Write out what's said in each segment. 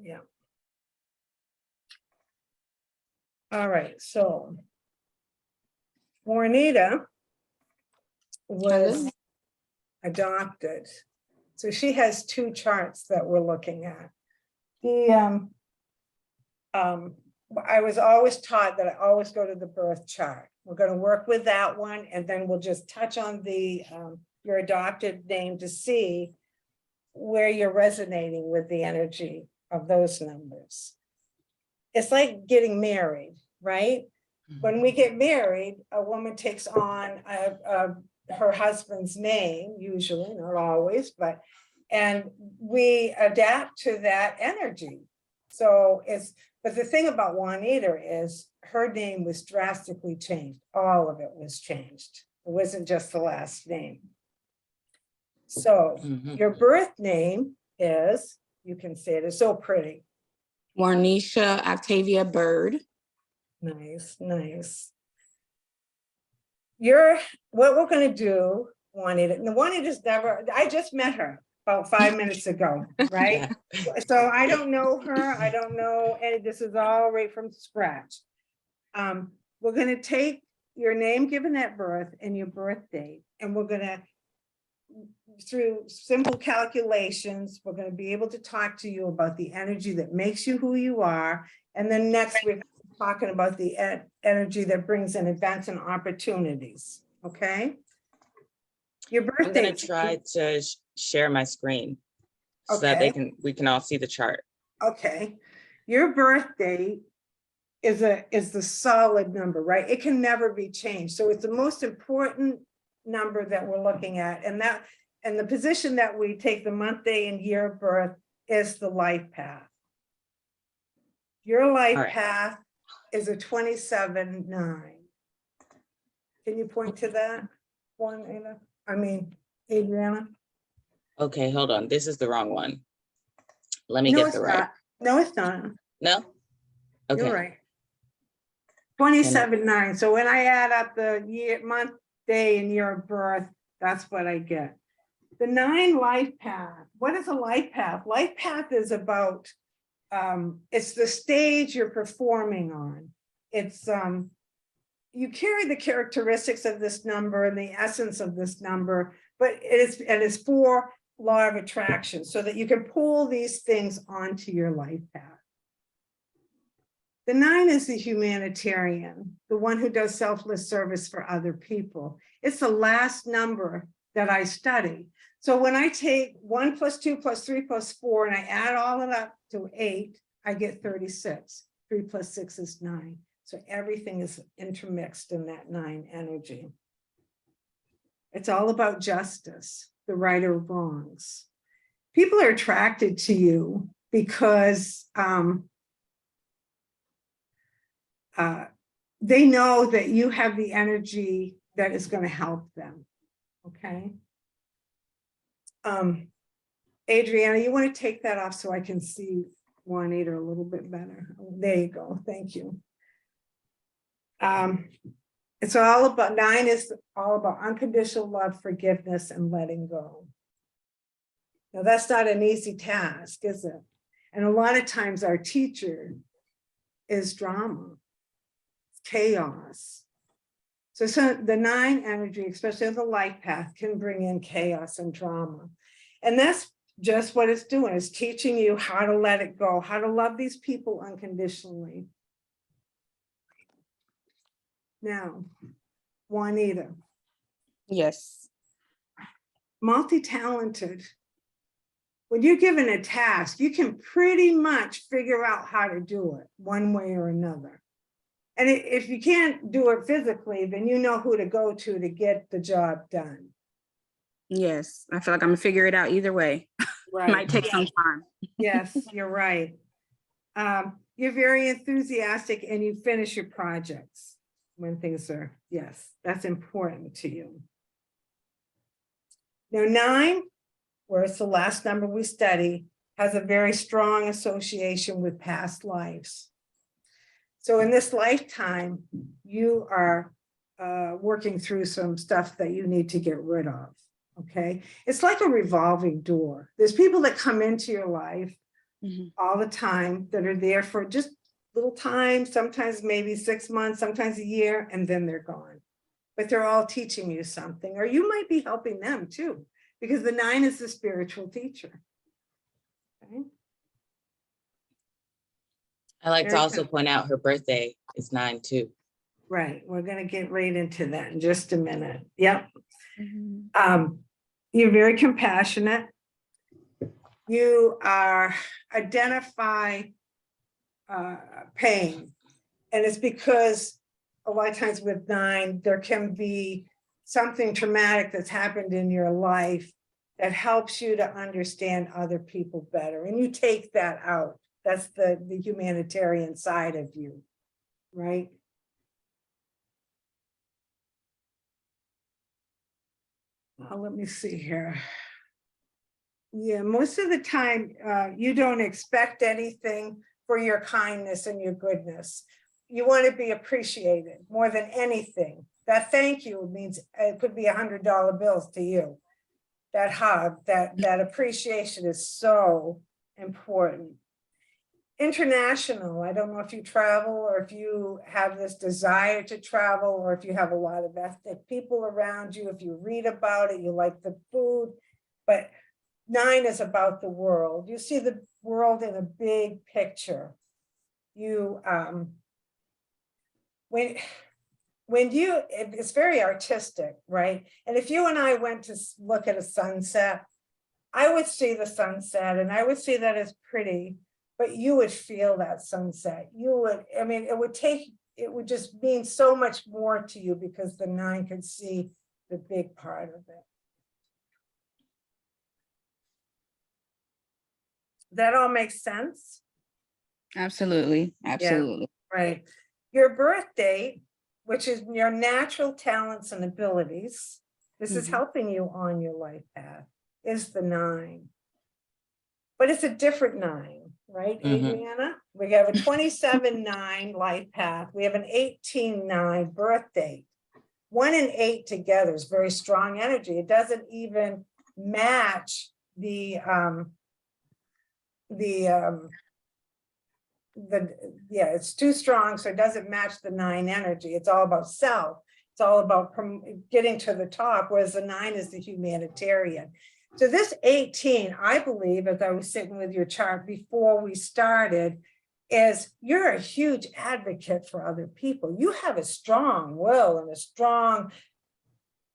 Yeah. All right, so Juanita was adopted. So she has two charts that we're looking at. I was always taught that I always go to the birth chart. We're going to work with that one, and then we'll just touch on the your adopted name to see where you're resonating with the energy of those numbers. It's like getting married, right? When we get married, a woman takes on her husband's name, usually, not always, and we adapt to that energy. So but the thing about Juanita is her name was drastically changed. All of it was changed. It wasn't just the last name. So your birth name is, you can say it is so pretty. Warnisha Octavia Bird. Nice, nice. What we're going to do, Juanita, Juanita's never, I just met her about 5 minutes ago, right? Yeah. So I don't know her. I don't know, and this is all right from scratch. We're going to take your name given at birth and your birth date, and we're going to, through simple calculations, we're going to be able to talk to you about the energy that makes you who you are. And then next we're talking about the energy that brings in events and opportunities. Okay. Your birthday. I'm going to try to share my screen so that we can all see the chart. Okay. Your birthday is the solid number, right? It can never be changed. So it's the most important number that we're looking at. And the position that we take the month, day, and year of birth is the life path. Your life path is a 27-9. Can you point to that one, Adriana? Okay, hold on. This is the wrong one. Let me get the right. No, it's not. No? Okay. You're right. 27-9. So when I add up the year, month, day, and year of birth, that's what I get. The 9 life path. What is a life path? Life path is about, it's the stage you're performing on. It's, you carry the characteristics of this number and the essence of this number, but it is for law of attraction so that you can pull these things onto your life path. The 9 is the humanitarian, the one who does selfless service for other people. It's the last number that I study. So when I take 1 + 2 + 3 + 4 and I add all of that to 8, I get 36. 3 + 6 is 9. So everything is intermixed in that 9 energy. It's all about justice, the right or wrongs. People are attracted to you because they know that you have the energy that is going to help them. Okay. Adriana, you want to take that off so I can see Juanita a little bit better. There you go. Thank you. It's all about 9 is all about unconditional love, forgiveness, and letting go. Now that's not an easy task, is it? And a lot of times our teacher is drama, chaos. So the 9 energy, especially the life path, can bring in chaos and drama. And that's just what it's doing. It's teaching you how to let it go, how to love these people unconditionally. Now, Juanita. Yes. Multi-talented. When you're given a task, you can pretty much figure out how to do it one way or another. And if you can't do it physically, then you know who to go to get the job done. Yes, I feel like I'm gonna figure it out either way. Right. Might take some time. Yes, you're right. You're very enthusiastic and you finish your projects when things are, yes, that's important to you. Now 9, where it's the last number we study, has a very strong association with past lives. So in this lifetime, you are working through some stuff that you need to get rid of, okay? It's like a revolving door. There's people that come into your life Mhm. all the time that are there for just little time, sometimes maybe 6 months, sometimes a year, and then they're gone. But they're all teaching you something, or you might be helping them too, because the 9 is the spiritual teacher. Okay? I like to Very also good. point out her birthday is 9/2. Right, we're gonna get right into that in just a minute. Yep. Mhm. You're very compassionate. You are identify pain. And it's because a lot of times with 9, there can be something traumatic that's happened in your life that helps you to understand other people better. And you take that out. That's the humanitarian side of you, right? Let me see here. Yeah, most of the time, you don't expect anything for your kindness and your goodness. You want to be appreciated more than anything. That thank you means it could be $100 bills to you. That hug, that appreciation is so important. International, I don't know if you travel or if you have this desire to travel or if you have a lot of ethnic people around you, if you read about it, you like the food, but 9 is about the world. You see the world in a big picture. You, it's very artistic, right? And if you and I went to look at a sunset, I would see the sunset and I would see that as pretty, but you would feel that sunset. You would, I mean, it would just mean so much more to you because the 9 could see the big part of it. That all makes sense? Absolutely. Absolutely. Right. Your birth date, which is your natural talents and abilities, this is Mhm. helping you on your life path, is the 9. But it's a different 9, right, Mhm. Adriana? We have a 27/9 life path. We have an 18/9 birth date. 1 and 8 together is very strong energy. It doesn't even match the yeah, it's too strong, so it doesn't match the 9 energy. It's all about self. It's all about getting to the top, whereas the 9 is the humanitarian. So this 18, I believe, as I was sitting with your chart before we started, is you're a huge advocate for other people. You have a strong will and a strong,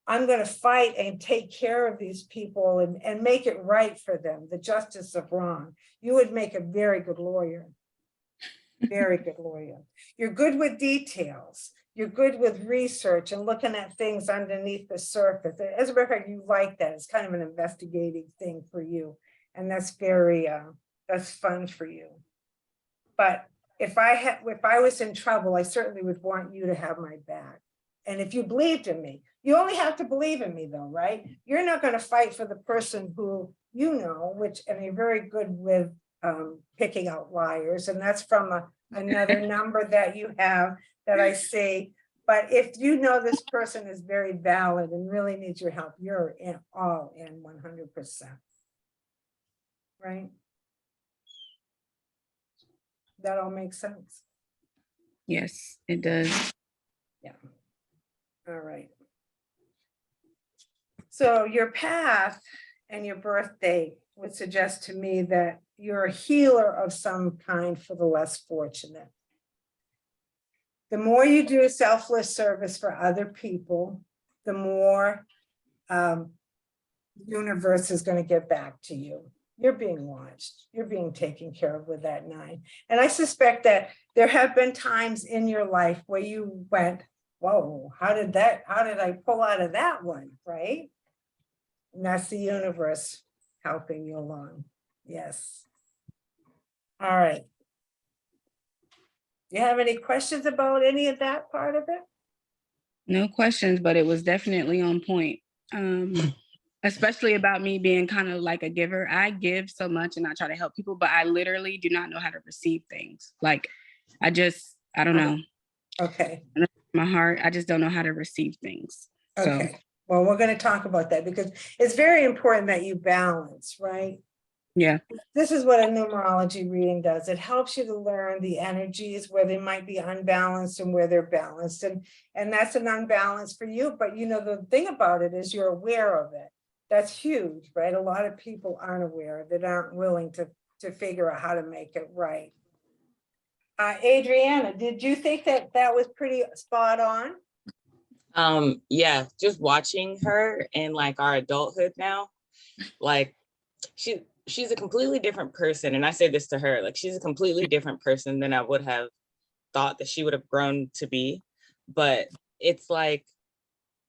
I'm going to fight and take care of these people and make it right for them, the justice of wrong. You would make a very good lawyer. Very good lawyer. You're good with details. You're good with research and looking at things underneath the surface. As a matter of fact, you like that. It's kind of an investigating thing for you. And that's very, that's fun for you. But if I was in trouble, I certainly would want you to have my back. And if you believed in me, you only have to believe in me though, right? You're not going to fight for the person who you know, which, and you're very good with picking out liars. And that's from another number that you have that I see. But if you know this person is very valid and really needs your help, you're all in 100%. Right? That all makes sense. Yes, it does. Yeah. All right. So your path and your birth date would suggest to me that you're a healer of some kind for the less fortunate. The more you do selfless service for other people, the more the universe is going to get back to you. You're being watched. You're being taken care of with that 9. And I suspect that there have been times in your life where you went, whoa, how did I pull out of that one, right? And that's the universe helping you along. Yes. All right. Do you have any questions about any of that part of it? No questions, but it was definitely on point. Especially about me being kind of like a giver. I give so much and I try to help people, but I literally do not know how to receive things. Like I don't know. Okay. My heart, I just don't know how to receive things. Okay. Well, we're going to talk about that because it's very important that you balance, right? Yeah. This is what a numerology reading does. It helps you to learn the energies where they might be unbalanced and where they're balanced. And that's an unbalance for you. But you know, the thing about it is you're aware of it. That's huge, right? A lot of people aren't aware of it, aren't willing to figure out how to make it right. Adriana, did you think that that was pretty spot on? Yeah, just watching her in like our adulthood now, like she's a completely different person. And I say this to her, like she's a completely different person than I would have thought that she would have grown to be. But it's like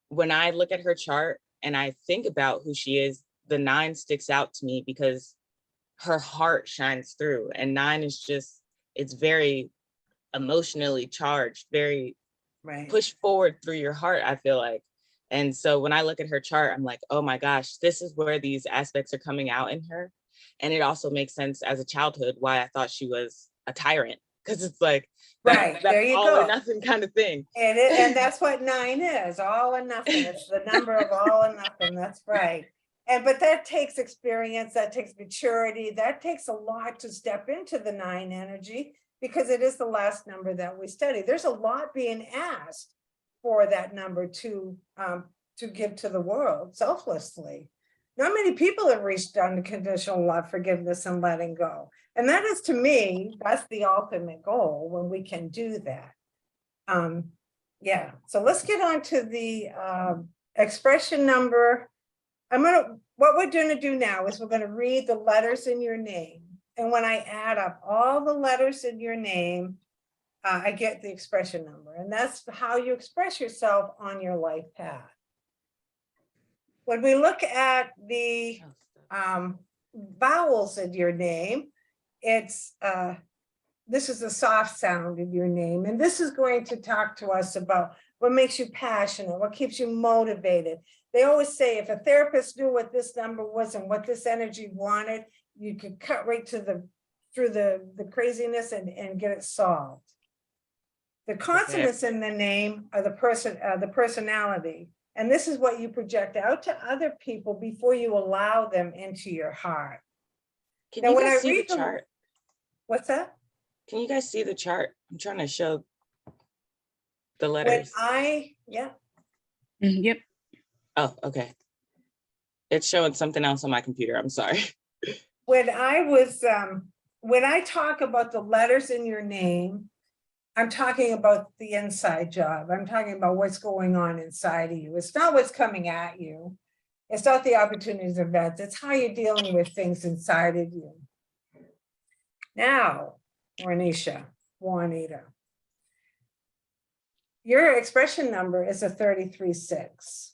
when I look at her chart and I think about who she is, the 9 sticks out to me because her heart shines through. And 9 is just, it's very emotionally charged, very Right. push forward through your heart, I feel like. And so when I look at her chart, I'm like, oh my gosh, this is where these aspects are coming out in her. And it also makes sense as a childhood why I thought she was a tyrant, because it's like Right, that's there you all or go. nothing kind of thing. And that's what 9 is, all or nothing. It's the number of all or nothing. That's right. But that takes experience, that takes maturity, that takes a lot to step into the 9 energy, because it is the last number that we study. There's a lot being asked for that number to give to the world selflessly. Not many people have reached unconditional love, forgiveness, and letting go. And that is, to me, that's the ultimate goal when we can do that. Yeah, so let's get on to the expression number. What we're going to do now is we're going to read the letters in your name. And when I add up all the letters in your name, I get the expression number. And that's how you express yourself on your life path. When we look at the vowels in your name, it's this is a soft sound in your name. And this is going to talk to us about what makes you passionate, what keeps you motivated. They always say if a therapist knew what this number was and what this energy wanted, you could cut right to through the craziness and get it solved. The consonants in the name are the personality. And this is what you project out to other people before you allow them into your heart. Can Now, you when guys I see the read the- chart? What's that? Can you guys see the chart? I'm trying to show the When letters. Yep. Oh, okay. It's showing something else on my computer. I'm sorry. When I talk about the letters in your name, I'm talking about the inside job. I'm talking about what's going on inside of you. It's not what's coming at you. It's not the opportunities or events. It's how you're dealing with things inside of you. Now, Juanita, your expression number is a 33-6.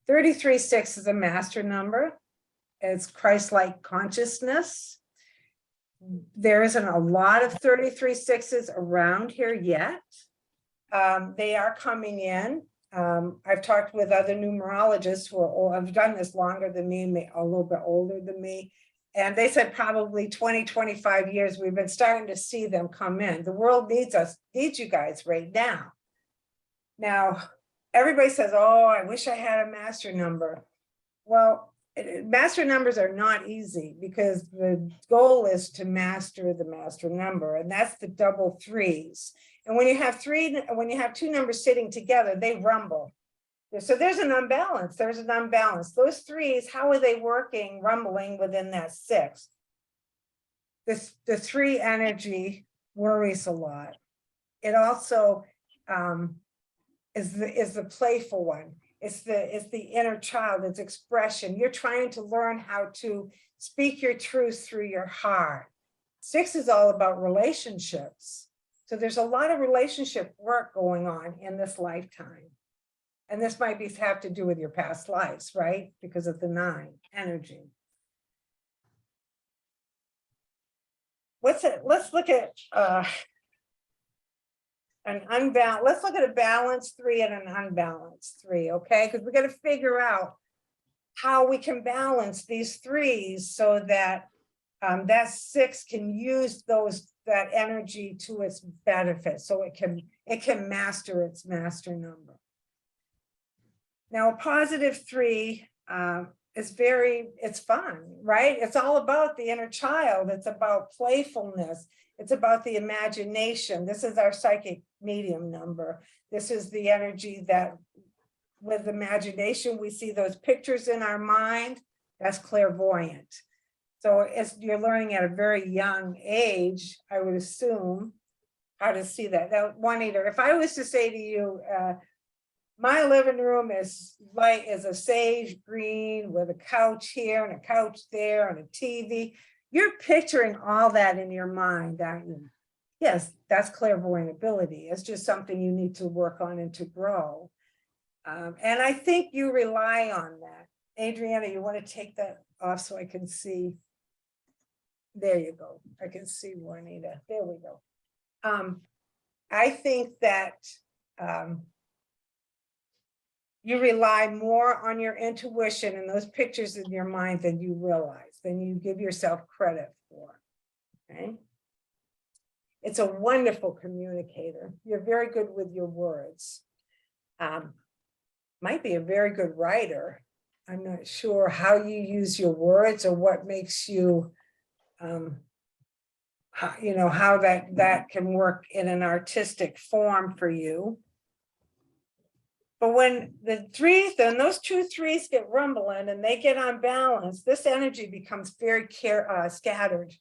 33-6 is a master number. It's Christ-like consciousness. There isn't a lot of 33-6s around here yet. They are coming in. I've talked with other numerologists who have done this longer than me, a little bit older than me. And they said probably 20, 25 years, we've been starting to see them come in. The world needs you guys right now. Now, everybody says, oh, I wish I had a master number. Well, master numbers are not easy because the goal is to master the master number, and that's the double 3s. And when you have 2 numbers sitting together, they rumble. So there's an unbalance. Those 3s, how are they working, rumbling within that 6? The 3 energy worries a lot. It also is the playful one. It's the inner child, it's expression. You're trying to learn how to speak your truth through your heart. 6 is all about relationships. So there's a lot of relationship work going on in this lifetime. And this might have to do with your past lives, right? Because of the 9 energy. Let's look at let's look at a balanced 3 and an unbalanced 3, okay? Because we got to figure out how we can balance these 3s so that that 6 can use that energy to its benefit, so it can master its master number. Now, a positive 3 it's fun, right? It's all about the inner child. It's about playfulness. It's about the imagination. This is our psychic medium number. This is the energy that with imagination, we see those pictures in our mind. That's clairvoyant. So as you're learning at a very young age, I would assume how to see that. Now, Juanita, if I was to say to you, my living room is a sage green with a couch here and a couch there and a TV. You're picturing all that in your mind, aren't you? Yes, that's clairvoyant ability. It's just something you need to work on and to grow. And I think you rely on that. Adriana, you want to take that off so I can see? There you go. I can see Juanita. There we go. I think that you rely more on your intuition and those pictures in your mind than you realize, than you give yourself credit for. Okay. It's a wonderful communicator. You're very good with your words. Might be a very good writer. I'm not sure how you use your words or what makes you, how that can work in an artistic form for you. But when those 2 3s get rumbling and they get unbalanced, this energy becomes very scattered,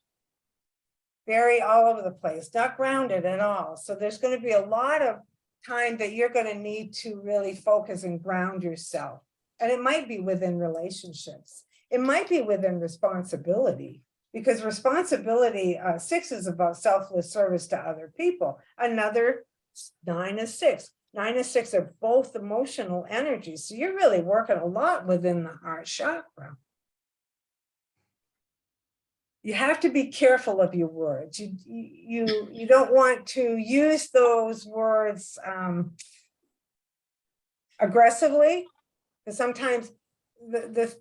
very all over the place, not grounded at all. So there's going to be a lot of time that you're going to need to really focus and ground yourself. And it might be within relationships. It might be within responsibility, because responsibility, 6 is about selfless service to other people. Another 9 is 6. 9 and 6 are both emotional energies. So you're really working a lot within the heart chakra. You have to be careful of your words. You don't want to use those words aggressively. Because sometimes the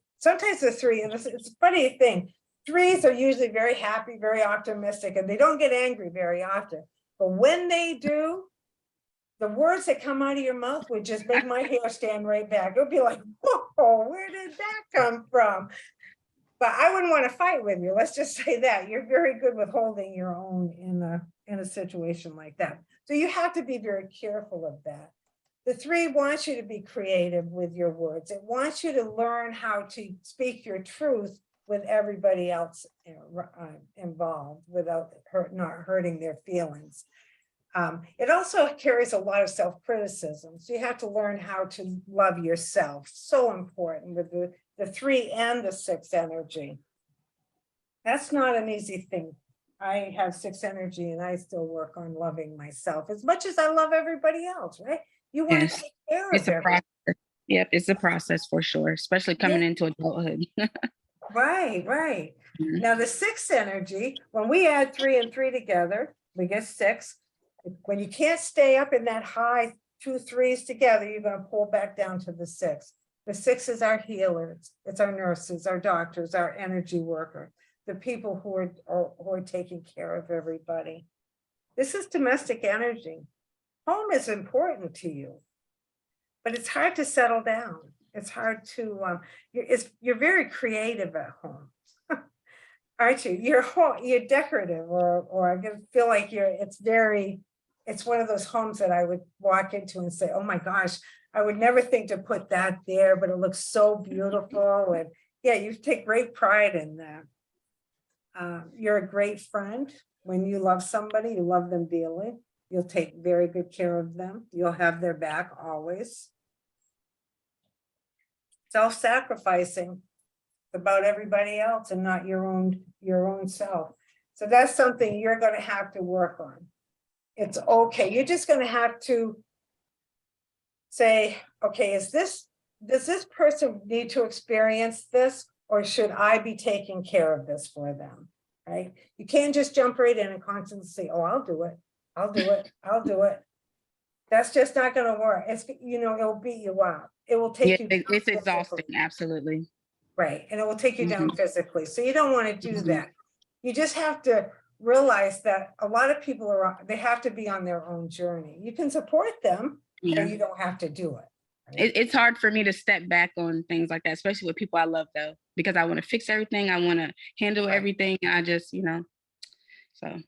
3, and it's a funny thing, 3s are usually very happy, very optimistic, and they don't get angry very often. But when they do, the words that come out of your mouth would just make my hair stand right back. It would be like, whoa, where did that come from? But I wouldn't want to fight with you. Let's just say that. You're very good with holding your own in a situation like that. So you have to be very careful of that. The 3 wants you to be creative with your words. It wants you to learn how to speak your truth with everybody else involved without not hurting their feelings. It also carries a lot of self-criticism. So you have to learn how to love yourself. So important with the 3 and the 6 energy. That's not an easy thing. I have 6 energy and I still work on loving myself as much as I love everybody else, right? You want to take care of everybody. Yep, it's a process for sure, especially coming into adulthood. Right. Now the 6 energy, when we add 3 and 3 together, we get 6. When you can't stay up in that high 2 3s together, you're going to pull back down to the 6. The 6 is our healers. It's our nurses, our doctors, our energy workers, the people who are taking care of everybody. This is domestic energy. Home is important to you, but it's hard to settle down. It's hard to, you're very creative at home. Aren't you? You're decorative, or I feel like it's one of those homes that I would walk into and say, oh my gosh, I would never think to put that there, but it looks so beautiful. And yeah, you take great pride in that. You're a great friend. When you love somebody, you love them dearly. You'll take very good care of them. You'll have their back always. Self-sacrificing about everybody else and not your own self. So that's something you're going to have to work on. It's okay. You're just going to have to say, okay, does this person need to experience this, or should I be taking care of this for them? Right? You can't just jump right in and constantly say, oh, I'll do it. That's just not going to work. It'll beat you up. It will take you. It's exhausting. Absolutely. Right. And it will take you down physically. So you don't want to do that. You just have to realize that a lot of people they have to be on their own journey. You can support them, but you don't have to do it. It's hard for me to step back on things like that, especially with people I love, though, because I want to fix everything. I want to handle Right. everything. I just, so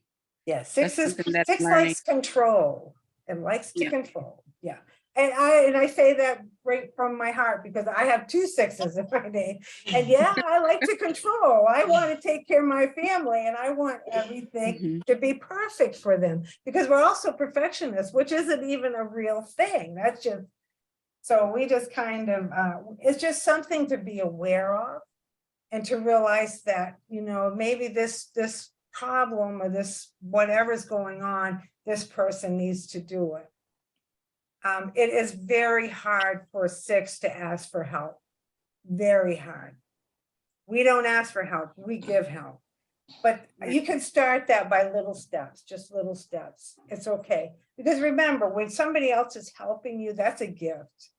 Yeah, that's something that's six learning. likes control and likes to Yeah. control. Yeah. And I say that right from my heart because I have 2 6s in my name. And yeah, I like to control. I want to take care of my family and I want everything Mhm. to be perfect for them because we're also perfectionists, which isn't even a real thing. That's just, so we just kind of, it's just something to be aware of and to realize that, maybe this problem or this whatever's going on, this person needs to do it. It is very hard for 6 to ask for help. Very hard. We don't ask for help, we give help. But you can start that by little steps, just little steps. It's okay. Because remember, when somebody else is helping you, that's a gift,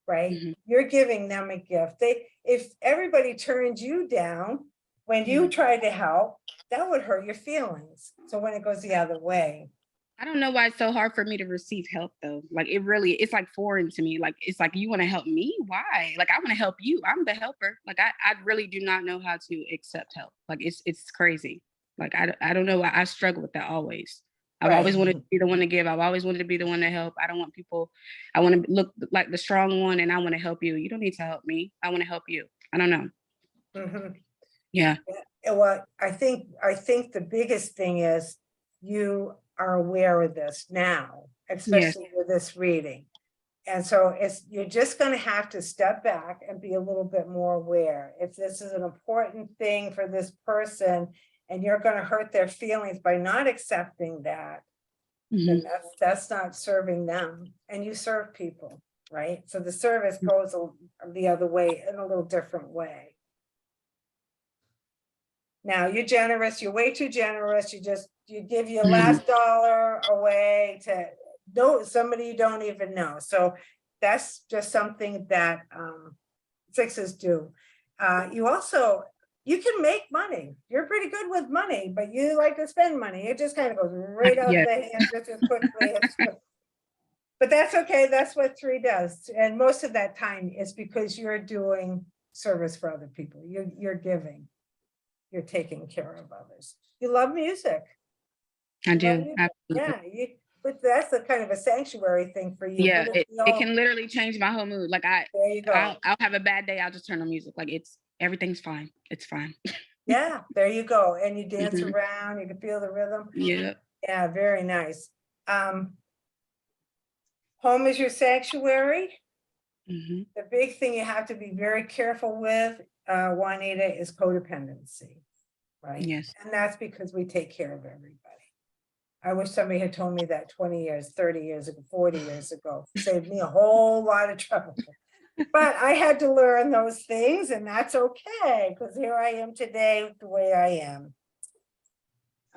right? Mhm. You're giving them a gift. If everybody turns you down when you try to help, that would hurt your feelings. So when it goes the other way. I don't know why it's so hard for me to receive help, though. Like it's like foreign to me. Like it's like, you want to help me? Why? Like I want to help you. I'm the helper. Like I really do not know how to accept help. Like it's crazy. Like I don't know why I struggle with that always. I've always wanted to be the one to give. I've always wanted to be the one to help. I don't want people, I want to look like the strong one and I want to help you. You don't need to help me. I want to help you. I don't know. Mhm. Yeah. Well, I think the biggest thing is you are aware of this now, especially with this reading. And so you're just going to have to step back and be a little bit more aware. If this is an important thing for this person and you're going to hurt their feelings by not accepting that, then that's not serving them. And you serve people, right? So the service goes the other way in a little different way. Now you're generous, you're way too generous. You give your last dollar away to somebody you don't even know. So that's just something that 6s do. You can make money. You're pretty good with money, but you like to spend money. It just kind of goes right out the hands just as quickly as but that's okay. That's what 3 does. And most of that time is because you're doing service for other people. You're giving. You're taking care of others. You love music. I do. Yeah, but that's a kind of a sanctuary thing for you. Yeah, it can literally change my whole mood. Like there you go. I'll have a bad day. I'll just turn on music. Like everything's fine. It's fine. Yeah, there you go. And you dance around. You can feel the rhythm. Yeah. Yeah, very nice. Home is your sanctuary. The big thing you have to be very careful with, Juanita, is codependency, right? Yes. And that's because we take care of everybody. I wish somebody had told me that 20 years, 30 years ago, 40 years ago. Saved me a whole lot of trouble. But I had to learn those things, and that's okay, because here I am today the way I am.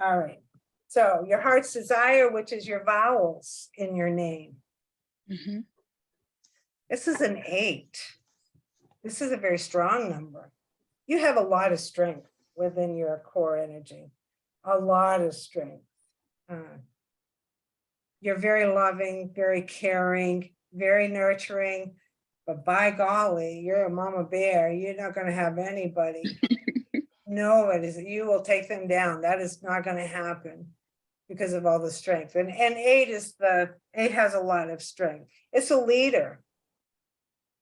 All right. So your heart's desire, which is your vowels in your name. This is an 8. This is a very strong number. You have a lot of strength within your core energy, a lot of strength. You're very loving, very caring, very nurturing, but by golly, you're a mama bear. You're not going to have anybody. No, you will take them down. That is not going to happen because of all the strength. And 8 has a lot of strength. It's a leader.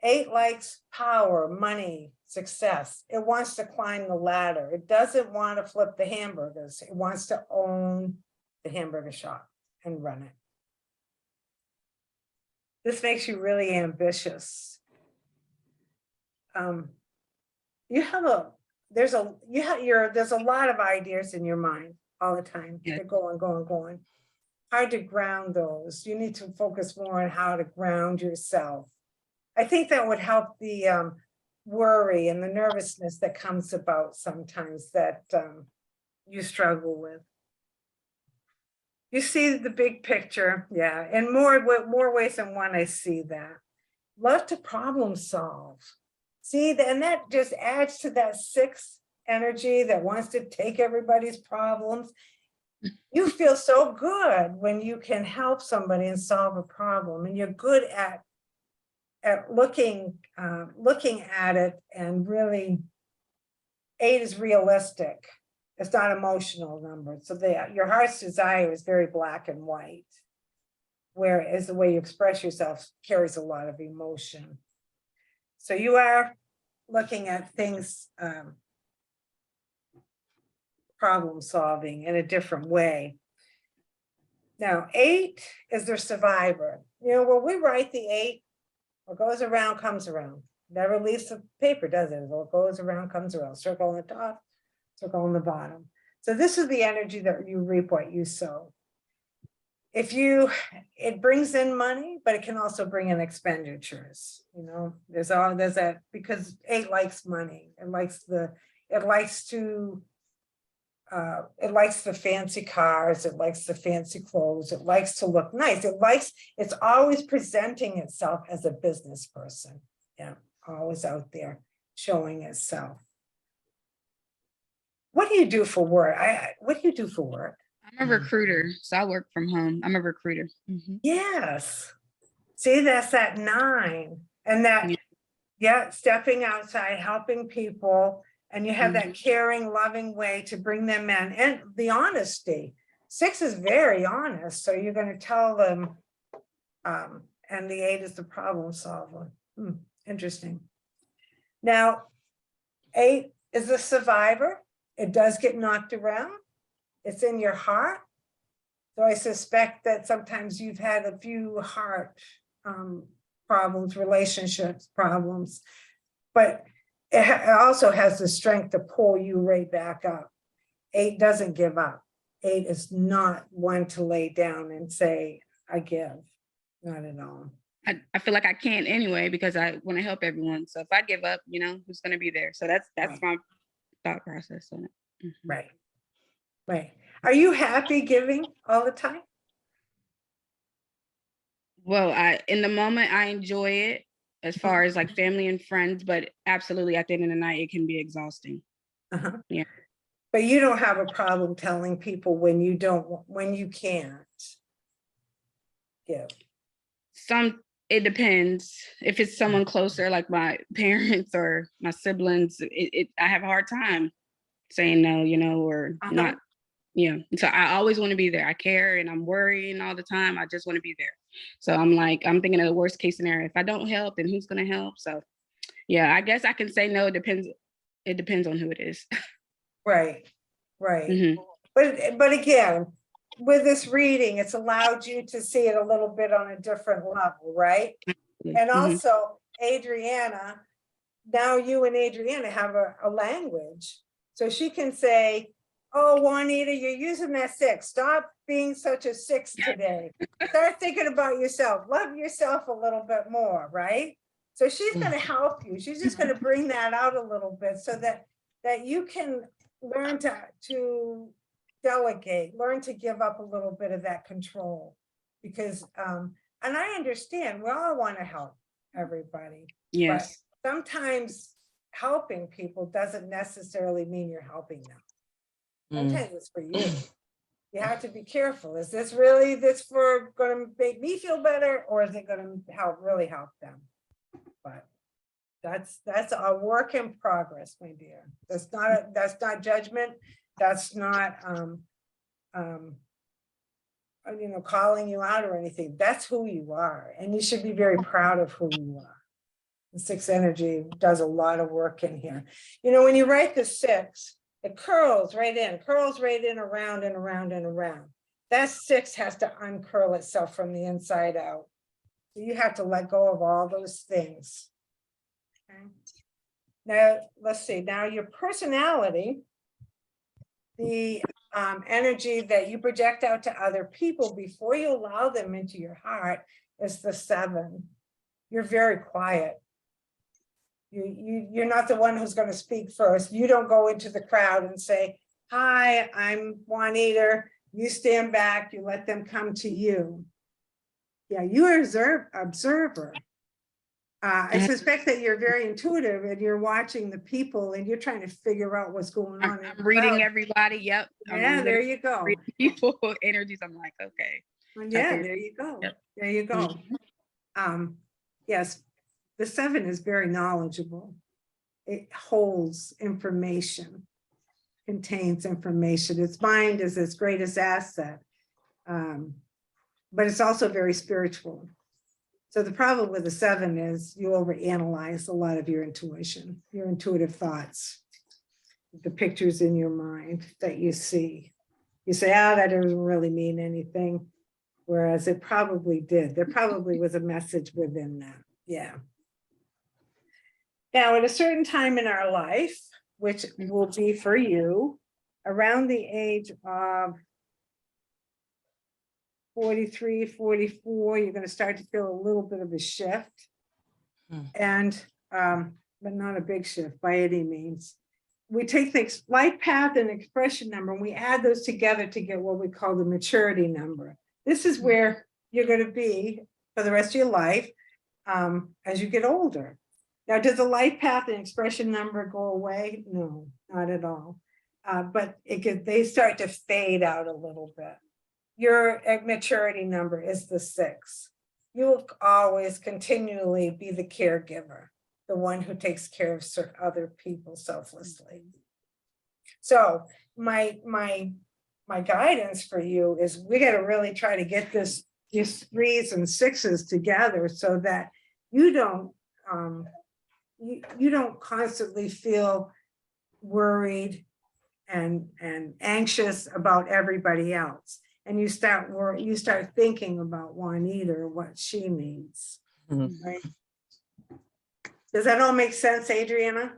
8 likes power, money, success. It wants to climb the ladder. It doesn't want to flip the hamburgers. It wants to own the hamburger shop and run it. This makes you really ambitious. There's a lot of ideas in your mind all the time. They're going. Hard to ground those. You need to focus more on how to ground yourself. I think that would help the worry and the nervousness that comes about sometimes that you struggle with. You see the big picture, yeah, and more ways than one. I see that. Love to problem solve. See, and that just adds to that 6 energy that wants to take everybody's problems. You feel so good when you can help somebody and solve a problem, and you're good at at looking at it, and really 8 is realistic. It's not emotional number. So your heart's desire is very black and white, whereas the way you express yourself carries a lot of emotion. So you are looking at things, problem solving in a different way. Now, 8 is the survivor. You know, when we write the 8, what goes around comes around. Never leaves the paper, does it? What goes around comes around. Circle on the top, circle on the bottom. So this is the energy that you reap what you sow. It brings in money, but it can also bring in expenditures. You know, there's that, because 8 likes money. It likes the fancy cars, it likes the fancy clothes, it likes to look nice. It's always presenting itself as a business person. Yeah, always out there showing itself. What do you do for work? What do you do for work? I'm a recruiter, so I work from home. I'm a recruiter. Mm-hmm. Yes. See, that's that 9. And that, yeah, stepping outside, helping people. And you have that caring, loving way to bring them in. And the honesty. 6 is very honest. So you're going to tell them, and the 8 is the problem solver. Interesting. Now, 8 is a survivor. It does get knocked around. It's in your heart. So I suspect that sometimes you've had a few heart problems, relationships problems, but it also has the strength to pull you right back up. 8 doesn't give up. 8 is not one to lay down and say, I give. Not at all. I feel like I can't anyway, because I want to help everyone. So if I give up, you know, who's going to be there? So that's Right. my thought process on it. Right. Right. Are you happy giving all the time? Well, in the moment I enjoy it as far as like family and friends, but absolutely at the end of the night, it can be exhausting. Yeah. But you don't have a problem telling people when you can't give. It depends. If it's someone closer, like my parents or my siblings, I have a hard time saying no, you know, or not. Yeah. So I always want to be there. I care and I'm worrying all the time. I just want to be there. So I'm thinking of the worst case scenario. If I don't help, then who's going to help? So yeah, I guess I can say no. It depends on who it is. Right. Right. But again, with this reading, it's allowed you to see it a little bit on a different level, right? And also, Adriana, now you and Adriana have a language. So she can say, oh, Juanita, you're using that 6. Stop being such a 6 today. Start thinking about yourself. Love yourself a little bit more, right? So she's going to help you. She's just going to bring that out a little bit so that you can learn to delegate, learn to give up a little bit of that control. Because, and I understand, we all want to help everybody. Yes. But sometimes helping people doesn't necessarily mean you're helping them. Sometimes it's for you. You have to be careful. Is this really going to make me feel better, or is it going to really help them? But that's a work in progress, my dear. That's not judgment. That's not calling you out or anything. That's who you are, and you should be very proud of who you are. The 6 energy does a lot of work in here. You know, when you write the 6, it curls right in, around and around and around. That 6 has to uncurl itself from the inside out. So you have to let go of all those things. Okay. Now, let's see. Now, your personality, the energy that you project out to other people before you allow them into your heart is the 7. You're very quiet. You're not the one who's going to speak first. You don't go into the crowd and say, hi, I'm Juanita. You stand back, you let them come to you. Yeah, you are observer. I suspect that you're very intuitive and you're watching the people and you're trying to figure out what's going on. I'm reading everybody. Yep. Yeah, there you go. People energies. I'm like, okay. Yeah, there you go. Yep. There you go. Yes. the 7 is very knowledgeable. It holds information, contains information. Its mind is its greatest asset. But it's also very spiritual. So the problem with the 7 is you overanalyze a lot of your intuition, your intuitive thoughts, the pictures in your mind that you see. You say, that doesn't really mean anything. Whereas it probably did. There probably was a message within that. Yeah. Now, at a certain time in our life, which will be for you, around the age of 43, 44, you're going to start to feel a little bit of a shift. And, but not a big shift by any means. We take the life path and expression number, and we add those together to get what we call the maturity number. This is where you're going to be for the rest of your life as you get older. Now, does the life path and expression number go away? No, not at all. But they start to fade out a little bit. Your maturity number is the 6. You will always continually be the caregiver, the one who takes care of other people selflessly. So my guidance for you is we got to really try to get these 3s and 6s together so that you don't constantly feel worried and anxious about everybody else. And you start thinking about Juanita or what she needs. Right? Does that all make sense, Adriana?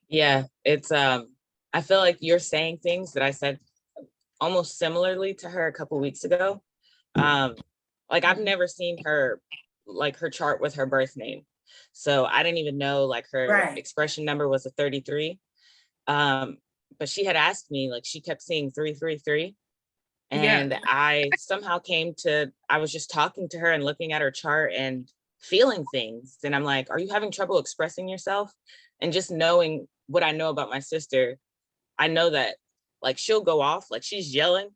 Yeah, it's I feel like you're saying things that I said almost similarly to her a couple weeks ago. Like I've never seen her, like her chart with her birth name. So I didn't even know like her expression number was a 33. But she had asked me, like she kept seeing 333. And I somehow I was just talking to her and looking at her chart and feeling things. And I'm like, are you having trouble expressing yourself? And just knowing what I know about my sister, I know that like she'll go off, like she's yelling,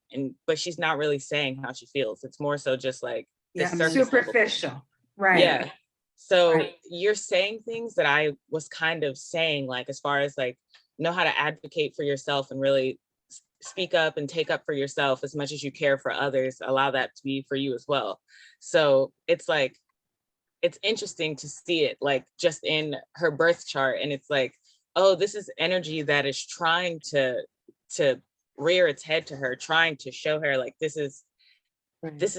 but she's not really saying how she feels. It's more so just like superficial. Right. Yeah. So you're saying things that I was kind of saying, like as far as like know how to advocate for yourself and really speak up and take up for yourself as much as you care for others, allow that to be for you as well. So it's like, it's interesting to see it like just in her birth chart. And it's like, oh, this is energy that is trying to rear its head to her, trying to show her like, this is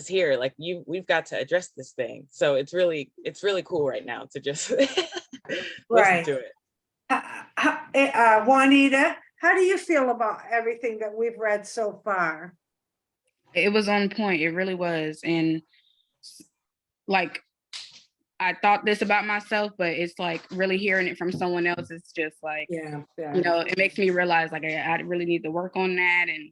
here. Like we've got to address this thing. So it's really cool right now to just listen to it. Juanita, how do you feel about everything that we've read so far? It was on point. It really was. And like, I thought this about myself, but it's like really hearing it from someone else. It's just like, you know, it makes me realize like I really need to work on that. And,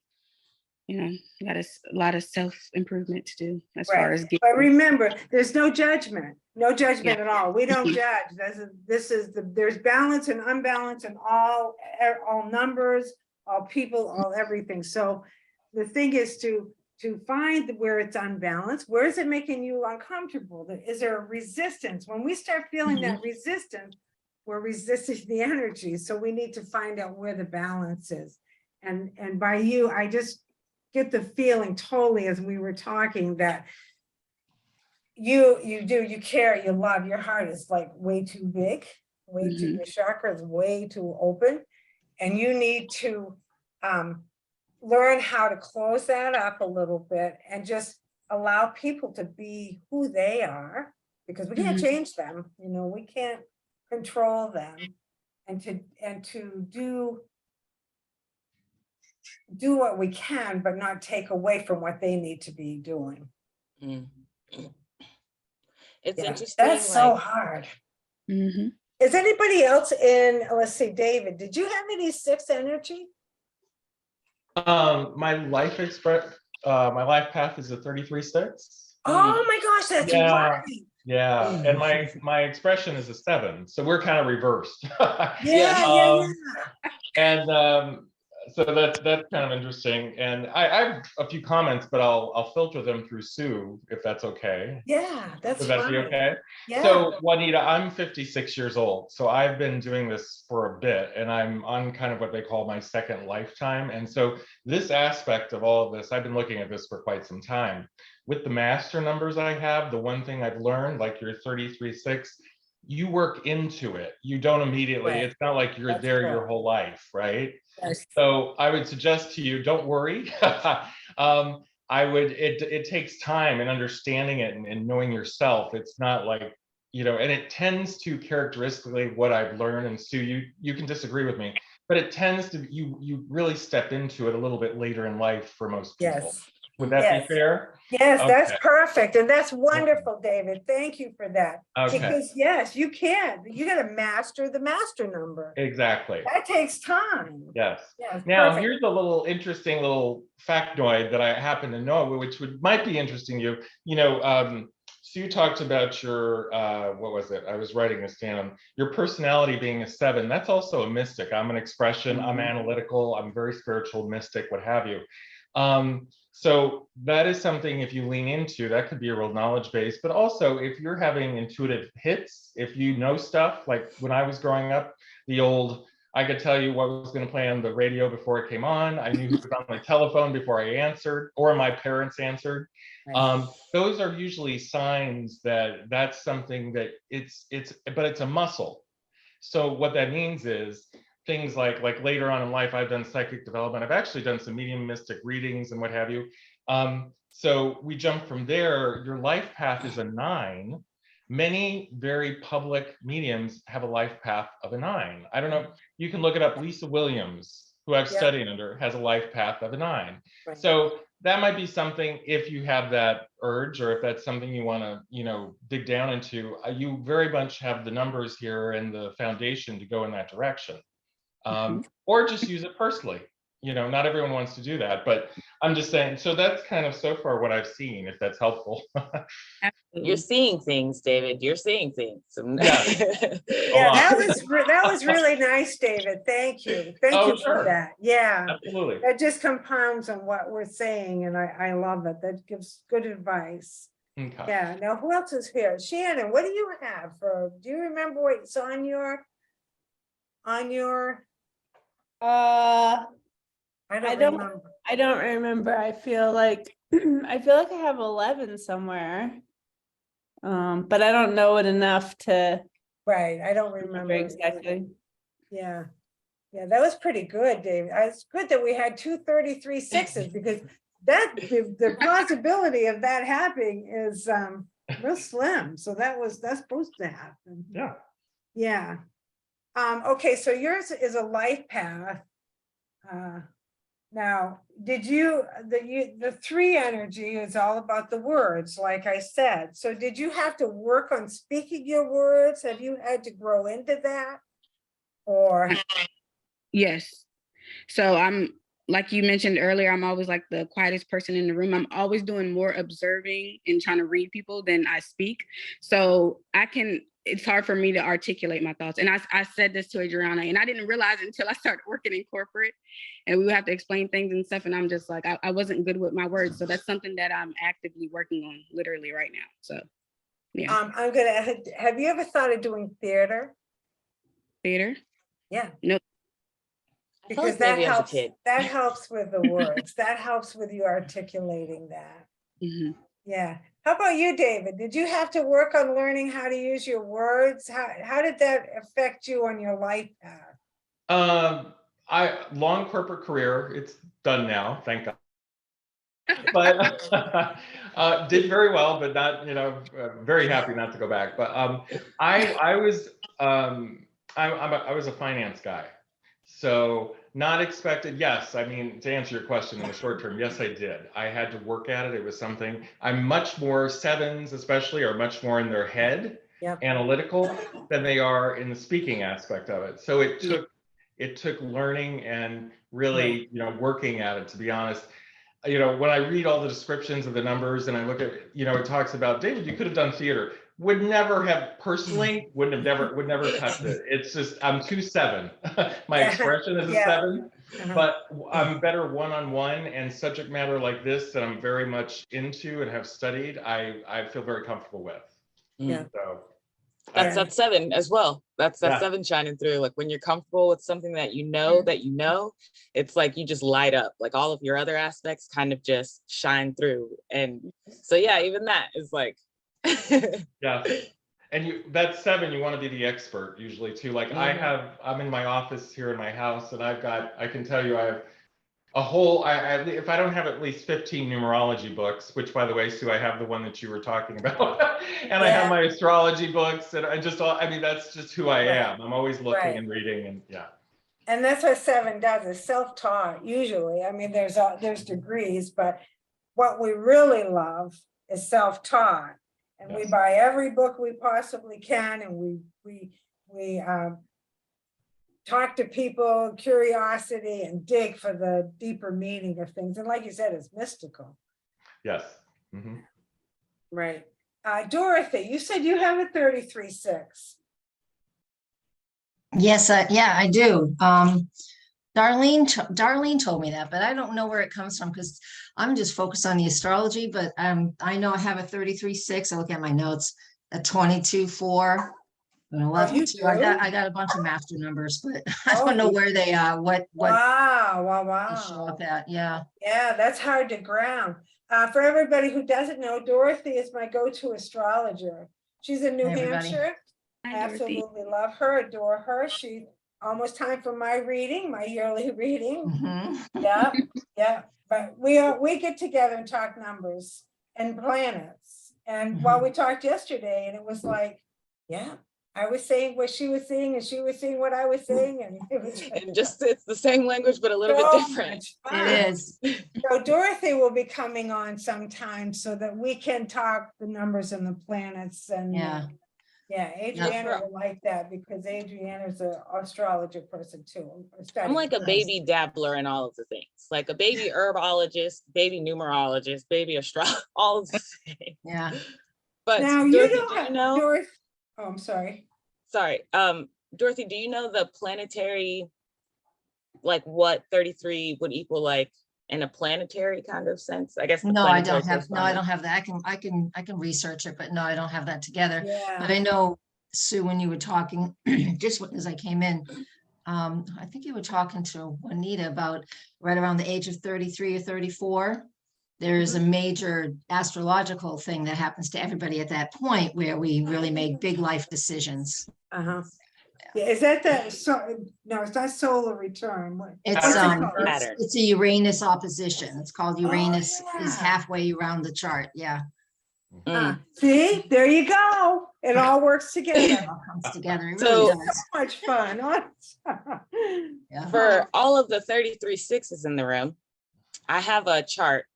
you know, got a lot of self-improvement to do as far as But remember, there's no judgment at all. We don't judge. There's balance and unbalance in all numbers, all people, all everything. So the thing is to find where it's unbalanced. Where is it making you uncomfortable? Is there a resistance? When we start feeling that resistance, we're resisting the energy. So we need to find out where the balance is. And by you, I just get the feeling totally as we were talking that you care, you love, your heart is like way too big, way too, your chakra is way too open. And you need to learn how to close that up a little bit and just allow people to be who they are, because we can't change them, you know, we can't control them, and to do what we can, but not take away from what they need to be doing. It's interesting. That's so hard. Is anybody else in, let's see, David, did you have any 6 energy? My life path is a 33-6. Oh my gosh, that's right. Yeah, and my expression is a 7, so we're kind of reversed. Yeah. And So that's kind of interesting. And I have a few comments, but I'll filter them through Sue, if that's okay. Yeah, that's Would that be fine. okay? Yeah. So Juanita, I'm 56 years old. So I've been doing this for a bit, and I'm on kind of what they call my second lifetime. And so this aspect of all of this, I've been looking at this for quite some time. With the master numbers I have, the one thing I've learned, like your 33-6, you work into it. You don't immediately, Right. it's not like you're That's there correct. your whole life, right? Yes. So I would suggest to you, don't worry. It takes time and understanding it and knowing yourself. It's not like, and it tends to characteristically what I've learned, and Sue, you can disagree with me, but it tends to, you really step into it a little bit later in life for most people. Yes. Would that Yes. be fair? Yes, that's Okay. perfect. And that's wonderful, David. Thank you for that. Okay. Because yes, you can. You got to master the master number. Exactly. That takes time. Yes. Yes. Now, Perfect. here's a little interesting little factoid that I happen to know, which might be interesting to you. So you talked about your, what was it? I was writing this down. Your personality being a 7. That's also a mystic. I'm an expression. I'm analytical. I'm very spiritual, mystic, what have you. So that is something, if you lean into, that could be a real knowledge base. But also, if you're having intuitive hits, if you know stuff, like when I was growing up, I could tell you what was going to play on the radio before it came on. I knew who was on my telephone before I answered, or my parents answered. Those are usually signs that that's something that but it's a muscle. So what that means is things like later on in life, I've done psychic development. I've actually done some medium mystic readings and what have you. So we jump from there. Your life path is a 9. Many very public mediums have a life path of a 9. I don't know. You can look it up. Lisa Williams, who I've studied under, has a life path of a 9. Right. So that might be something, if you have that urge, or if that's something you want to, dig down into, you very much have the numbers here and the foundation to go in that direction. Or just use it personally. Not everyone wants to do that, but I'm just saying, so that's kind of so far what I've seen, if that's helpful. You're seeing things, David. You're seeing things. Yeah. Yeah, that was really nice, David. Thank you. Thank you for that. Yeah. Absolutely. That just compounds on what we're saying, and I love it. That gives good advice. Okay. Yeah. Now, who else is here? Shannon, what do you have do you remember what's on your I don't don't remember. I don't remember. I feel like I have 11 somewhere. But I don't know it enough to Right. I don't remember exactly. Yeah. Yeah, that was pretty good, David. It's good that we had 2 33-6s because the possibility of that happening is real slim. So that's supposed to happen. Yeah. Yeah. Okay, so yours is a life path. Now, the 3 energy is all about the words, like I said. So did you have to work on speaking your words? Have you had to grow into that? Or Yes. So I'm, like you mentioned earlier, I'm always like the quietest person in the room. I'm always doing more observing and trying to read people than I speak. So it's hard for me to articulate my thoughts. And I said this to Adriana, and I didn't realize it until I started working in corporate and we would have to explain things and stuff. And I'm just like, I wasn't good with my words. So that's something that I'm actively working on literally right now. So, yeah. have you ever thought of doing theater? Theater? Yeah. Nope. Because that helps with the words. That helps with you articulating that. Mm-hmm. Yeah. How about you, David? Did you have to work on learning how to use your words? How did that affect you on your life path? Long corporate career. It's done now, thank God. But did very well, but not, very happy not to go back. But I was a finance guy. So not expected. Yes. I mean, to answer your question in the short term, yes, I did. I had to work at it. It was something. I'm much more 7s, especially, are much more in their head, analytical, than they are in the speaking aspect of it. So it took learning and really, working at it, to be honest. you know, when I read all the descriptions of the numbers and I look at, you know, it talks about, David, you could have done theater. Would never have personally, would never touched it. It's just, I'm 2'7". My Yeah, expression is a yeah. 7, Uh-huh. but I'm better one-on-one, and subject matter like this that I'm very much into and have studied, I feel very comfortable with. Yeah. So That's Yeah. that 7 as well. That's that Yeah. 7 shining through. Like when you're comfortable with something that you know, it's like you just light up. Like all of your other aspects kind of just shine through. And so yeah, even that is like yeah. And you, that 7, you want to be the expert usually too. Like I'm in my office here in my house, and I can tell you I have a whole, if I don't have at least 15 numerology books, which by the way, Sue, I have the one that you were talking about, and I have my astrology books, and I mean, that's just who I am. I'm always looking and reading, and yeah. And that's what 7 does, is self-taught usually. I mean, there's degrees, but what we really love is self-taught. And we buy every book we possibly can, and we talk to people, curiosity, and dig for the deeper meaning of things. And like you said, it's mystical. Yes. Mm-hmm. Right. Dorothy, you said you have a 33-6. Yes, yeah, I do. Darlene told me that, but I don't know where it comes from because I'm just focused on the astrology. But I know I have a 33-6. I look at my notes, a 22-4, an 11-2. I got a bunch of master numbers, but I don't know where they are. What Wow. they show up at. Yeah. Yeah, that's hard to ground. For everybody who doesn't know, Dorothy is my go-to astrologer. She's in New Hey, everybody. Hampshire. Hi, Dorothy. Absolutely love her, adore her. She almost time for my reading, my yearly reading. Mhm. Yeah. But we get together and talk numbers and planets. And while we talked yesterday, and it was like, yeah, I was saying what she was saying, and she was saying what I was saying, and it was and just it's the same language, but a little bit different. much fun. It is. So Dorothy will be coming on sometime so that we can talk the numbers and the planets, and Yeah. Adriana will like that because Adriana's an astrologer person too. I'm like a baby dabbler in all of the things, like a baby herbologist, baby numerologist, baby astrologist, all of the things. Yeah. But Now Dorothy, you don't have Dorothy. Oh, I'm sorry. Sorry. Dorothy, do you know the planetary, like what 33 would equal like in a planetary kind of sense? I guess. No, I don't have that. I can research it, but no, I don't have that together. But I know, Sue, when you were talking, just as I came in, I think you were talking to Juanita about right around the age of 33 or 34. There's a major astrological thing that happens to everybody at that point where we really make big life decisions. Yeah, is that no, it's not solar return. It's a Uranus opposition. It's called Uranus is halfway around the chart. Yeah. See, there you go. It all works together. It all comes together. It So, really does. So much fun. For all of the 33-6s in the room, I have a chart,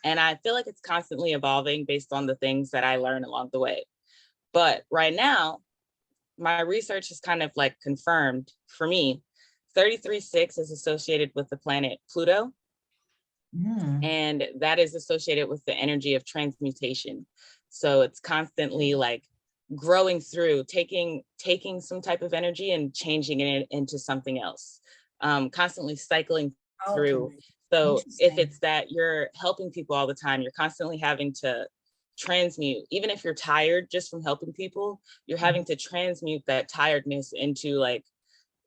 and I feel like it's constantly evolving based on the things that I learn along the way. But right now, my research is kind of like confirmed for me. 33-6 is associated with the planet Pluto. And that is associated with the energy of transmutation. So it's constantly like growing through, taking some type of energy and changing it into something else, constantly cycling through. So if it's that you're helping people all the time, you're constantly having to transmute, even if you're tired just from helping people, you're having to transmute that tiredness into like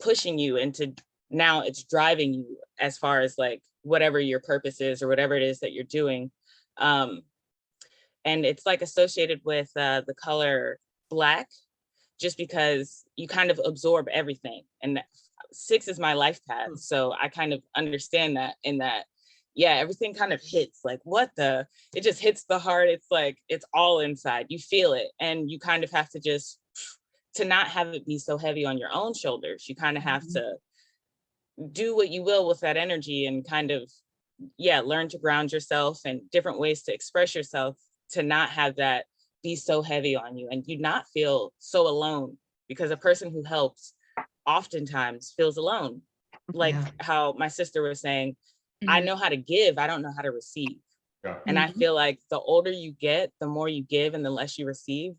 pushing you into, now it's driving you as far as like whatever your purpose is or whatever it is that you're doing. And it's like associated with the color black, just because you kind of absorb everything. And 6 is my life path. So I kind of understand that, in that, yeah, everything kind of hits like it just hits the heart. It's like, it's all inside, you feel it. And you kind of have to just, to not have it be so heavy on your own shoulders, you kind of have to do what you will with that energy and kind of, learn to ground yourself and different ways to express yourself, to not have that be so heavy on you and you not feel so alone, because a person who helps oftentimes feels alone. Like how my sister was saying, I know how to give, I don't know how to receive. Yeah. And I feel like the older you get, the more you give and the less you receive,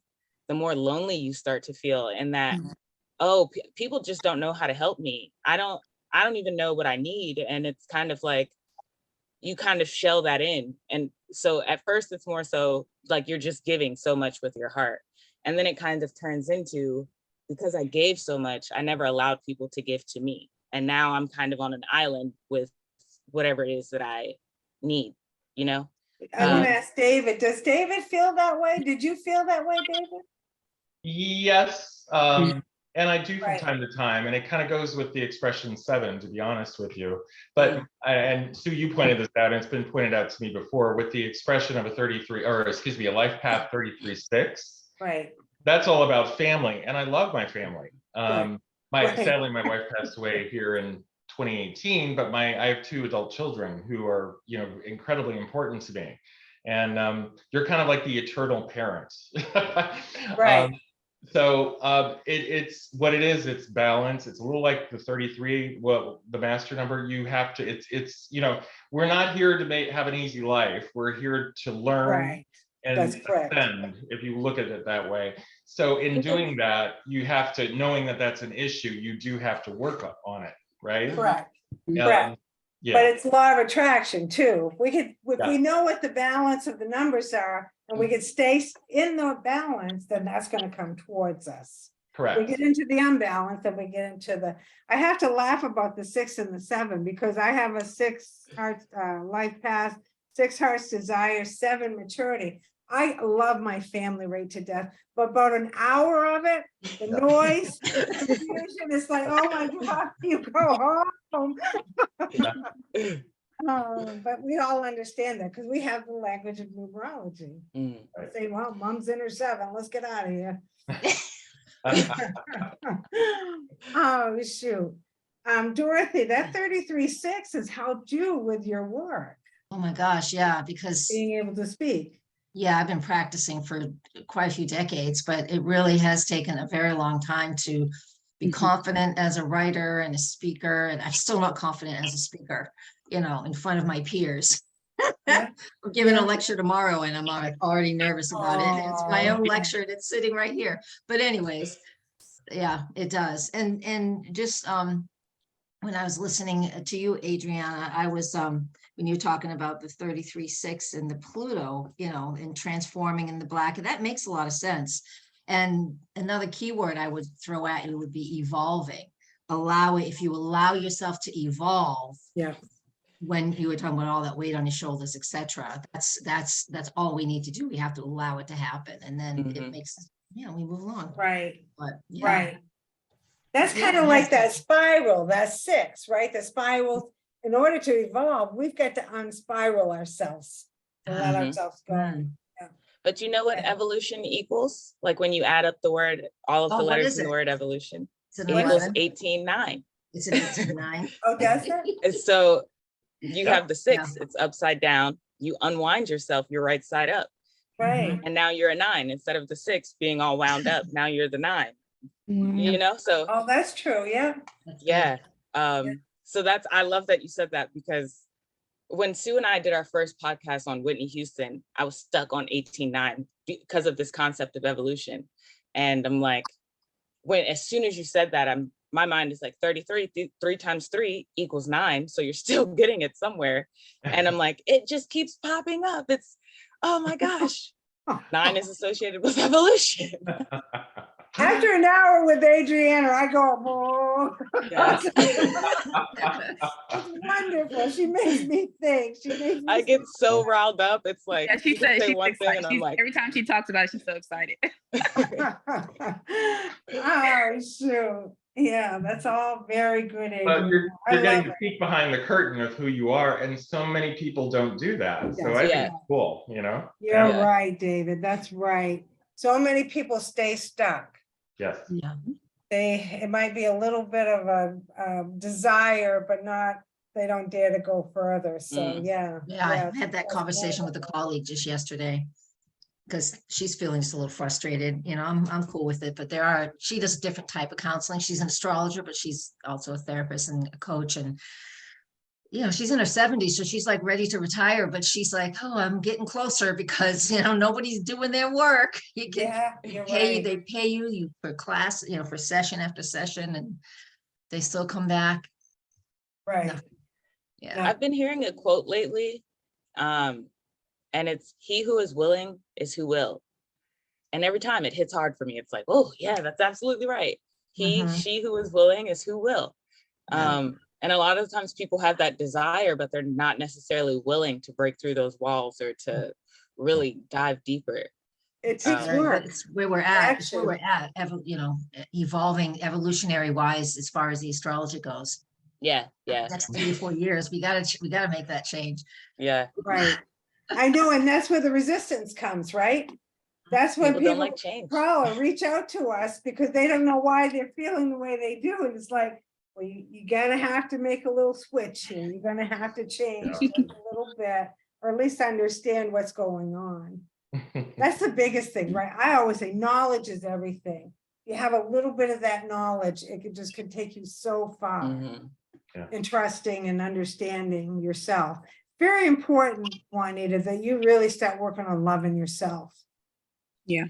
the more lonely you start to feel. And that, oh, people just don't know how to help me. I don't even know what I need. And it's kind of like, you kind of shell that in. And so at first it's more so like you're just giving so much with your heart. And then it kind of turns into, because I gave so much, I never allowed people to give to me. And now I'm kind of on an island with whatever it is that I need, you know? I want to ask David, does David feel that way? Did you feel that way, David? Yes, and I do from Right. time to time, and it kind of goes with the expression 7, to be honest with you. But and Sue, you pointed this out, and it's been pointed out to me before with the expression of a 33, or excuse me, a life path 33-6. Right. That's all about family, and I love my family. Right. Sadly, my wife passed away here in 2018, but I have 2 adult children who are, you know, incredibly important to me. And you're kind of like the eternal parents. Right. So it's what it is. It's balance. It's a little like the 33, well, the master number. You have to, it's, you know, we're not here to have an easy life. We're here to learn Right. and That's correct. ascend, if you look at it that way. So in doing that, you have to, knowing that that's an issue, you do have to work on it, right? Correct. Correct. Yeah. But it's law of attraction too. If we Yeah. know what the balance of the numbers are and we can stay in the balance, then that's going to come towards us. Correct. We get into the unbalance and we get into the, I have to laugh about the 6 and the 7 because I have a 6 hearts life path, 6 hearts desire, 7 maturity. I love my family right to death, but about an hour of it, the noise, the confusion, it's like, oh my God, you go home. But we all understand that because we have the language of numerology. Say, well, mom's in her 7, let's get out of here. Oh, shoot. Dorothy, that 33-6 has helped you with your work. Oh my gosh, yeah, because Being able to speak. yeah, I've been practicing for quite a few decades, but it really has taken a very long time to be confident as a writer and a speaker. And I'm still not confident as a speaker, you know, in front of my peers. Yeah. We're giving a lecture tomorrow and I'm already nervous about it. It's my own Oh. lecture and it's sitting right here. But anyways, yeah, it does. And just when I was listening to you, Adriana, I was when you were talking about the 33-6 and the Pluto, you know, and transforming in the black, and that makes a lot of sense. And another keyword I would throw at you would be evolving. If you allow yourself to evolve. Yeah. When you were talking about all that weight on your shoulders, etc., that's all we need to do. We have to allow it to happen, and then it makes, you know, we move along. Right. But yeah. Right. That's kind of like that spiral, that 6, right? The spiral, in order to evolve, we've got to unspiral ourselves to let ourselves go. Yeah. But you know what evolution equals? Like when you add up the word, all of the letters in the word evolution, it equals 18-9. It's an 18-9. Oh, does it? And so you have the 6, it's upside down. You unwind yourself, you're right side up. Right. And now you're a 9 instead of the 6 being all wound up. Now you're the 9. You know, so Oh, that's true. Yeah. yeah. So I love that you said that, because when Sue and I did our first podcast on Whitney Houston, I was stuck on 18-9 because of this concept of evolution. And I'm like, as soon as you said that, my mind is like 33, 3 times 3 equals 9. So you're still getting it somewhere. And I'm like, it just keeps popping up. It's, oh my gosh, 9 is associated with evolution. After an hour with Adriana, I go, oh. Yes. It's wonderful. She makes me think. I get so riled up. It's like, Yeah, she said say she's one thing excited. and I'm like, Every time she talks about it, she's so excited. Oh, shoot. Yeah, that's all very good. But Adriana. you're getting to peek behind the curtain of who you are, and so many people don't do that. So I think it's cool, you know? You're right, David. That's right. So many people stay stuck. Yes. Yeah. It might be a little bit of a desire, but they don't dare to go further. So Yeah, I had that conversation with a colleague just yesterday, because she's feeling just a little frustrated. You know, I'm cool with it, but she does a different type of counseling. She's an astrologer, but she's also a therapist and a coach. And you know, she's in her 70s, so she's like ready to retire, but she's like, oh, I'm getting closer because, you know, nobody's doing their work. You get Yeah, you're pay, right. they pay you for class, you know, for session after session, and they still come back. Right. No. Yeah. I've been hearing a quote lately, and it's he who is willing is who will. And every time it hits hard for me, it's like, oh yeah, that's absolutely right. She who is willing is who will. Yeah. And a lot of times people have that desire, but they're not necessarily willing to break through those walls or to really dive deeper. It takes Right, work. but it's where we're at, it's where Action. we're at, you know, evolving evolutionary wise as far as the astrology goes. Yeah. Next 3 or 4 years, we gotta make that change. Yeah. Right. I know, and that's where the resistance comes, right? That's when People don't people like change. call or reach out to us because they don't know why they're feeling the way they do. And it's like, well, you gotta have to make a little switch here. You're gonna have to change just a little bit, or at least understand what's going on. That's the biggest thing, right? I always say knowledge is everything. You have a little bit of that knowledge, it could take you so far. Mhm. In trusting and understanding yourself. Very important, Juanita, that you really start working on loving yourself. Yeah.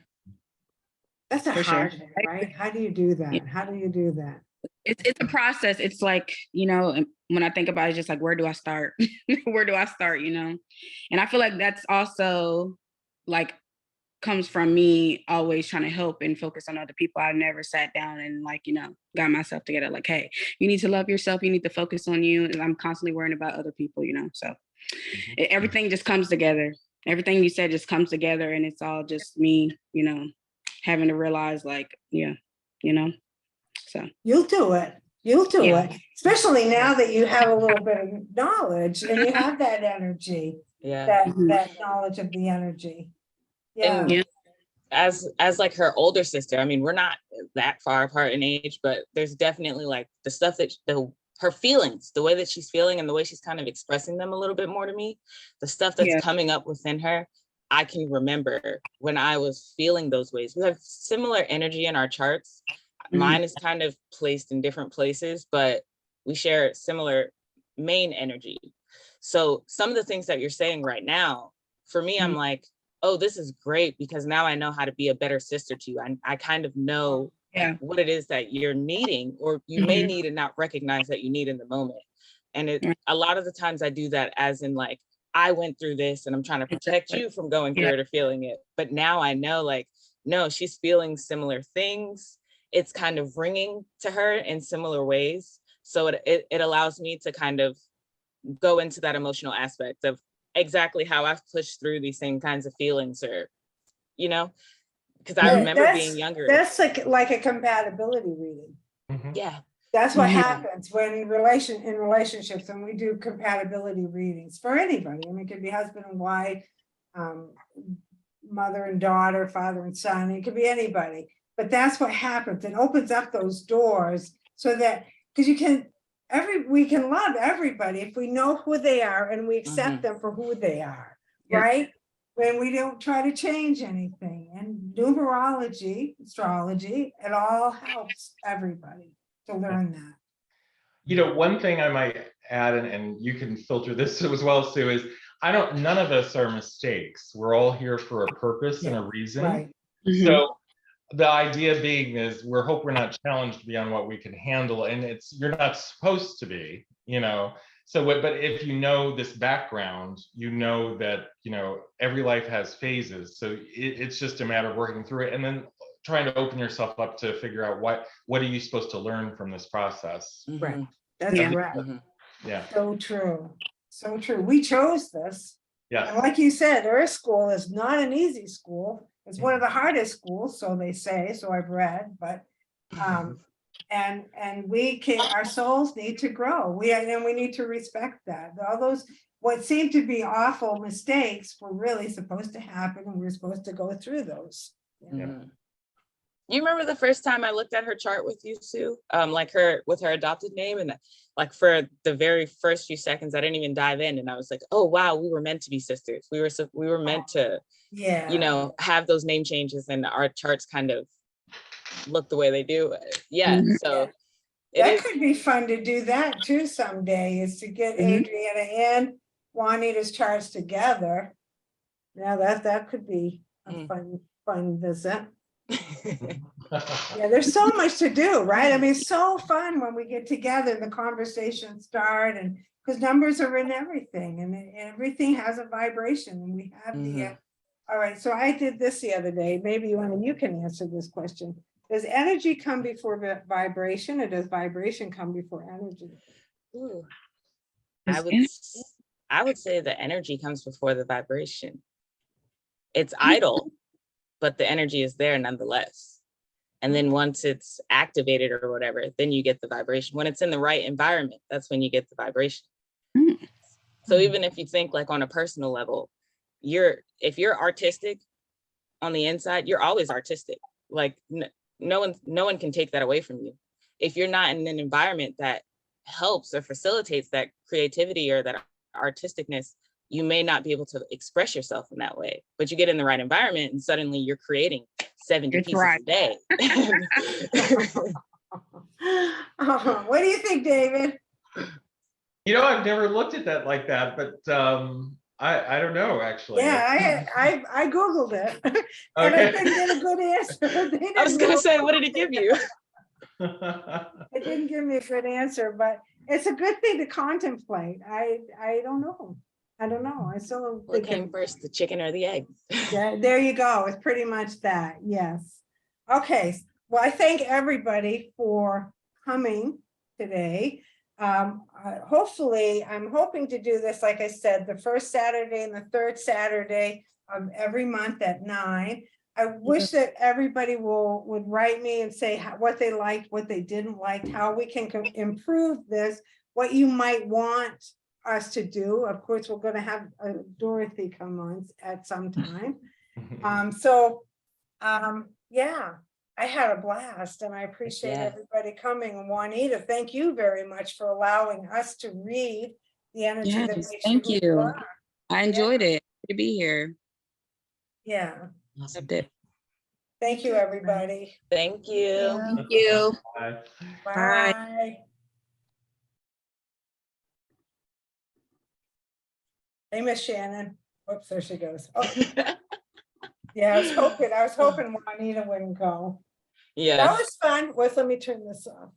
That's a For sure. hard thing, right? How do you do that? Yeah. How do you do that? It's a process. It's like, you know, and when I think about it, it's just like, where do I start? Where do I start, you know? And I feel like that's also like comes from me always trying to help and focus on other people. I've never sat down and like, you know, got myself together like, hey, you need to love yourself. You need to focus on you. And I'm constantly worrying about other people, you know? So everything just comes together. Everything you said just comes together, and it's all just me, you know, having to realize like, yeah, you know, so. You'll do it. You'll do Yeah. it. Especially now that you have a little bit of knowledge and you have that energy, Yeah. that knowledge of the energy. Yeah. And as like her older sister, I mean, we're not that far apart in age, but there's definitely like the stuff that her feelings, the way that she's feeling and the way she's kind of expressing them a little bit more to me, the stuff that's coming up within her, I can remember when I was feeling those ways. We have similar energy in our charts. Mine is kind of placed in different places, but we share similar main energy. So some of the things that you're saying right now, for me, I'm like, oh, this is great because now I know how to be a better sister to you. I kind of know what it is that you're needing, or you may need and not recognize that you need in the moment. And a lot of the times I do that as in like, I went through this and I'm trying to protect you from going through it or feeling it. But now I know like, no, she's feeling similar things. It's kind of ringing to her in similar ways. So it allows me to kind of go into that emotional aspect of exactly how I've pushed through these same kinds of feelings, or, you know, because I remember being younger. That's like a compatibility reading. Yeah. That's what happens when in relationships, when we do compatibility readings for anybody. I mean, it could be husband and wife, mother and daughter, father and son, it could be anybody. But that's what happens. It opens up those doors so that, because we can love everybody if we know who they are and we accept them for who they are, right? When we don't try to change anything. And numerology, astrology, it all helps everybody to learn that. You know, one thing I might add, and you can filter this as well, Sue, is none of us are mistakes. We're all here for a purpose and a reason. Right. So the idea being is we're not challenged beyond what we can handle, and you're not supposed to be, you know. So but if you know this background, you know that, you know, every life has phases. So it's just a matter of working through it and then trying to open yourself up to figure out what are you supposed to learn from this process. Right. That's right. Yeah. So true. So true. We chose this. Yes. And like you said, Earth School is not an easy school. It's one of the hardest schools, so they say, so I've read, but and our souls need to grow. We need to respect that. All those what seem to be awful mistakes were really supposed to happen, and we're supposed to go through those. You remember the first time I looked at her chart with you, Sue? Like with her adopted name, and like for the very first few seconds, I didn't even dive in, and I was like, "Oh wow, we were meant to be sisters. We were meant to, you know, have those name changes, and our charts kind of look the way they do." So It That is. could be fun to do that too someday, is to get Mhm. Adriana and Juanita's charts together. Yeah, that could be a fun visit. Yeah, there's so much to do, right? I mean, it's so fun when we get together, the conversations start, and because numbers are in everything, and everything has a vibration, and we have the. All right, so I did this the other day. Maybe one of you can answer this question. Does energy come before vibration, or does vibration come before energy? Ooh. It's I would say the energy comes before the vibration. It's idle, but the energy is there nonetheless. And then once it's activated or whatever, then you get the vibration. When it's in the right environment, that's when you get the vibration. Mm. So even if you think like on a personal level, if you're artistic on the inside, you're always artistic. Like no one can take that away from you. If you're not in an environment that helps or facilitates that creativity or that artisticness, you may not be able to express yourself in that way. But you get in the right environment and suddenly you're creating 70 It's pieces right. a day. What do you think, David? You know, I've never looked at that like that, but I don't know actually. Yeah, I Googled it and I Okay. couldn't get a good answer. They I was didn't gonna know. say, what did it give you? It didn't give me a good answer, but it's a good thing to contemplate. I don't know. I don't know. I still What think came first, the chicken or the egg? yeah, there you go. It's pretty much that. Yes. Okay. Well, I thank everybody for coming today. Hopefully, I'm hoping to do this, like I said, the first Saturday and the third Saturday of every month at 9. I wish that everybody would write me and say what they liked, what they didn't like, how we can improve this, what you might want us to do. Of course, we're going to have Dorothy come on at some time. Yeah, I had a blast and I appreciate everybody coming. And Juanita, thank you very much for allowing us to read the energy that Yes, makes thank who you. are. I enjoyed it to be here. Yeah. Awesome. Loved it. Thank you, everybody. Thank you. Thank you. Bye. Bye. Bye. Hey, Miss Shannon. Oops, there she goes. Oh, yeah, I was hoping Juanita wouldn't go. Yeah. That was fun. Let me turn this off.